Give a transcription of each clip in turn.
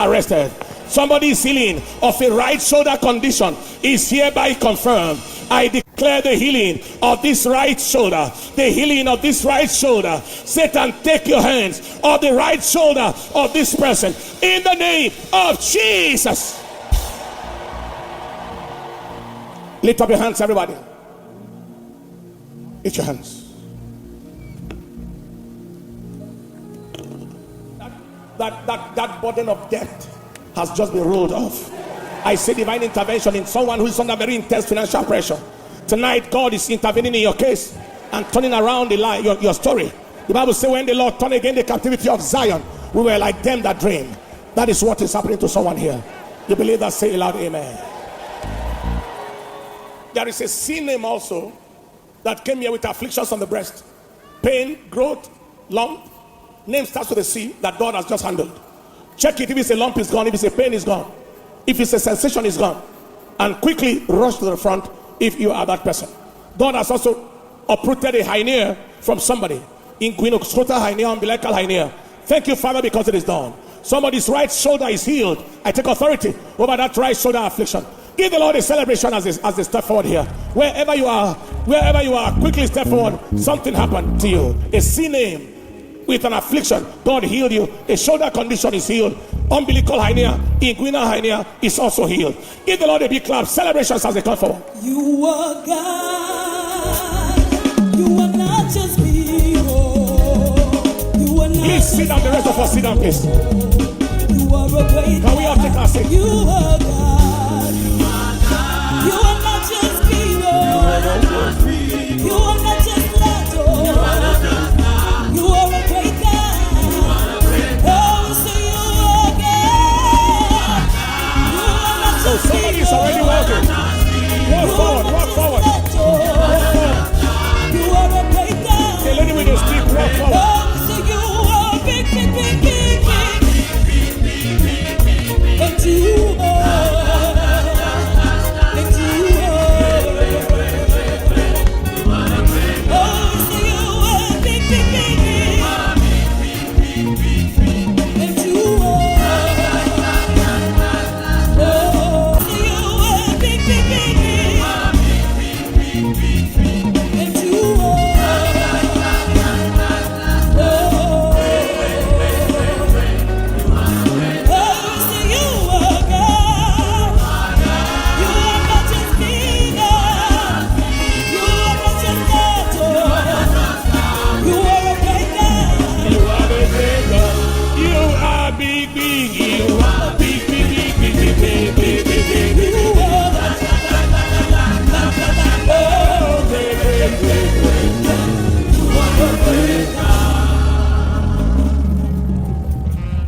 arrested. Somebody's healing of a right shoulder condition is hereby confirmed. I declare the healing of this right shoulder. The healing of this right shoulder. Satan, take your hands on the right shoulder of this person in the name of Jesus. Lift up your hands, everybody. Lift your hands. That burden of debt has just been rolled off. I see divine intervention in someone who is under very intense financial pressure. Tonight, God is intervening in your case and turning around the life, your story. The Bible says, when the Lord turned again the captivity of Zion, we were like them that dream. That is what is happening to someone here. You believe that? Say aloud, amen. There is a C name also that came here with afflictions on the breast, pain, growth, lump. Name starts with a C that God has just handled. Check it. If it's a lump, it's gone. If it's a pain, it's gone. If it's a sensation, it's gone. And quickly rush to the front if you are that person. God has also uprooted a hernia from somebody. Inguinal hernia, umbilical hernia. Thank you, Father, because it is done. Somebody's right shoulder is healed. I take authority over that right shoulder affliction. Give the Lord a celebration as they step forward here. Wherever you are, quickly step forward. Something happened to you. A C name with an affliction, God healed you. A shoulder condition is healed. Umbilical hernia, inguinal hernia is also healed. Give the Lord a big clap. Celebrations as they come forward. You are God. You are not just me. You are not. Please sit down. The rest of us sit down, please. You are a great. Can we all take our seat? You are God. You are not just me. You are not just me. You are not just Lord. You are not just God. You are a great God. You are a great God. Oh, so you are God. You are not just me. So somebody's already walking. Walk forward. Walk forward. Walk forward. You are a great God. The lady with the stick, walk forward. Oh, so you are big, big, big, big, big. And you are.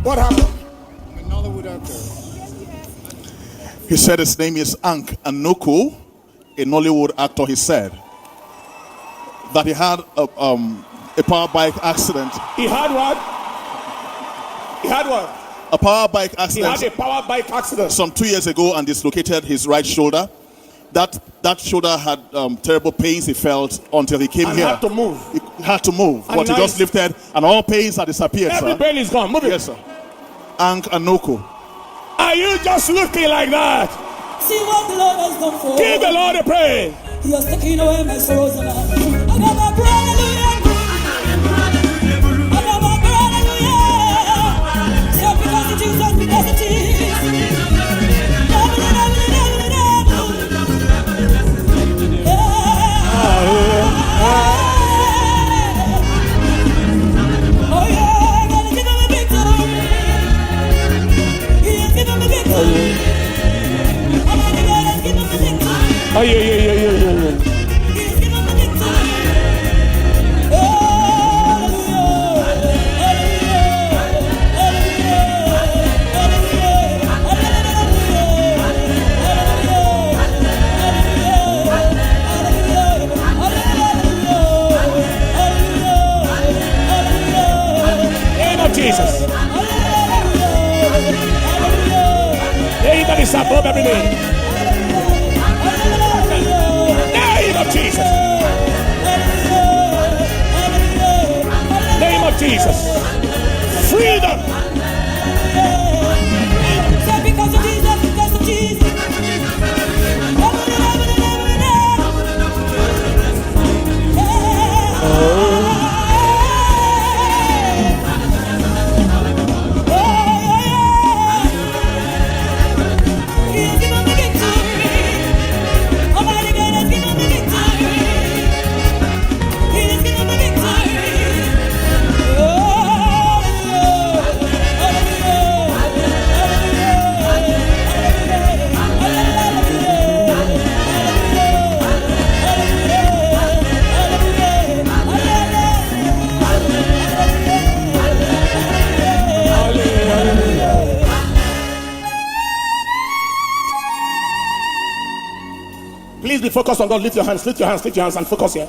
What happened? I'm a Nollywood actor. He said his name is Hanks Anuku, a Nollywood actor. He said that he had a power bike accident. He had what? He had what? A power bike accident. He had a power bike accident some 2 years ago and dislocated his right shoulder. That shoulder had terrible pains he felt until he came here. He had to move. He had to move. And but he just lifted and all pains had disappeared, Every sir. pain is gone. Move it. Yes, sir. Hanks Anuku. Are you just looking like that? See what the Lord has done for. Give the Lord a praise. He has taken away my sorrows and I got my hallelujah. I got my hallelujah. So because it is, because it is. Oh yeah, gonna give him a victory. He has given me victory. I'm gonna go and give him a victory. Oh yeah. He has given me victory. Jesus. Name that is above every name. Name of Jesus. Name of Jesus. Freedom. Please be focused on God. Lift your hands, lift your hands, lift your hands, and focus here.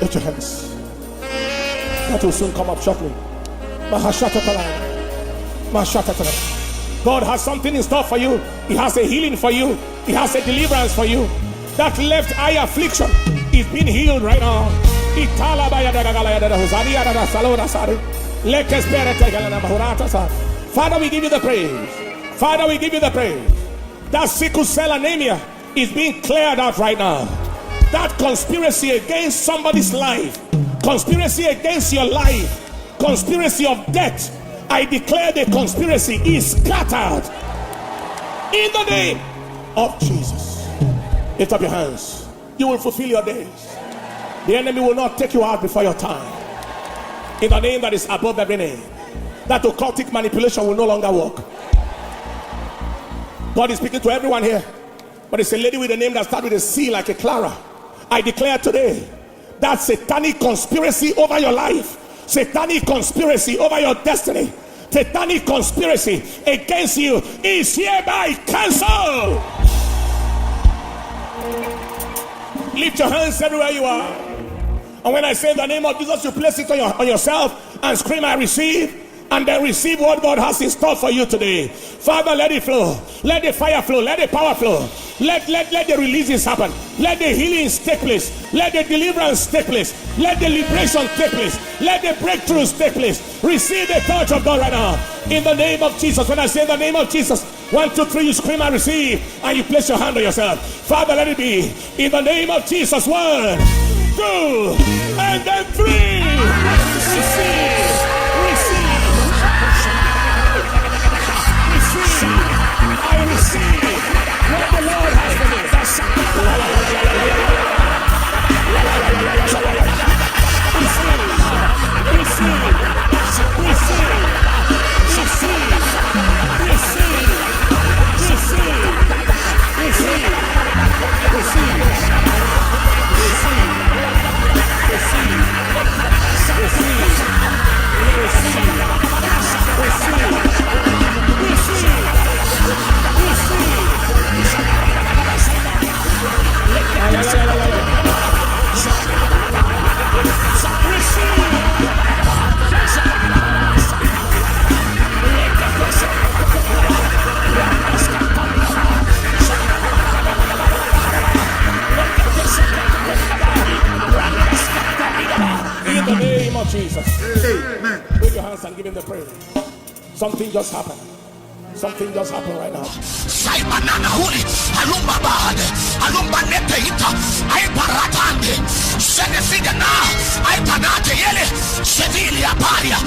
Lift your hands. That will soon come up shortly. God has something in store for you. He has a healing for you. He has a deliverance for you. That left eye affliction is being healed right now. Father, we give you the praise. Father, we give you the praise. That sickle cell anemia is being cleared out right now. That conspiracy against somebody's life, conspiracy against your life, conspiracy of death, I declare the conspiracy is scattered in the name of Jesus. Lift up your hands. You will fulfill your days. The enemy will not take you out before your time. In the name that is above every name. That occultic manipulation will no longer work. God is speaking to everyone here. But it's a lady with a name that starts with a C, like a Clara. I declare today that satanic conspiracy over your life, satanic conspiracy over your destiny, satanic conspiracy against you is hereby cancelled. Lift your hands everywhere you are. And when I say the name of Jesus, you place it on yourself and scream, I receive. And then receive what God has in store for you today. Father, let it flow. Let the fire flow. Let the power flow. Let the releases happen. Let the healings take place. Let the deliverance take place. Let the liberation take place. Let the breakthroughs take place. Receive the touch of God right now. In the name of Jesus. When I say the name of Jesus, 1, 2, 3, you scream, I receive. And you place your hand on yourself. Father, let it be. In the name of Jesus. 1, 2, and then 3. Receive. Receive. Amen. Wave your hands and give him the praise. Something just happened. Something just happened right now. Saimanana huli, alumba bahade, alumba nepeita, ai paratande, senefiga na, ai panate yele, sevili aparia,